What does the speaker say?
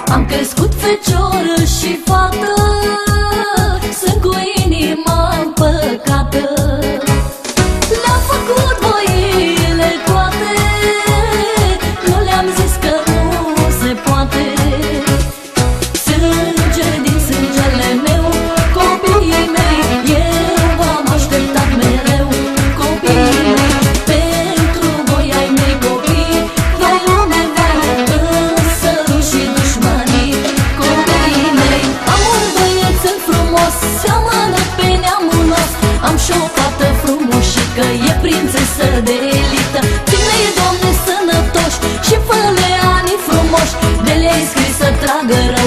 Am crescut fecioră și fată, sunt cu inima împăcată. Le-am făcut voile toate, nu le-am zis că nu se poate. Sânge din sângele meu, copiii mei, eu v-am așteptat mereu. Copiii mei, pentru voi ai mei copii, voi lume va însăruși și dușmanii. Copiii mei, am un băiețel frumos, seamănă pe neamul nostru. Am și o fată frumoșică, e prințesă de elită. Ține-i, Doamne, sănătoși și fă-le ani frumoși, de le-ai scris să tragă rău.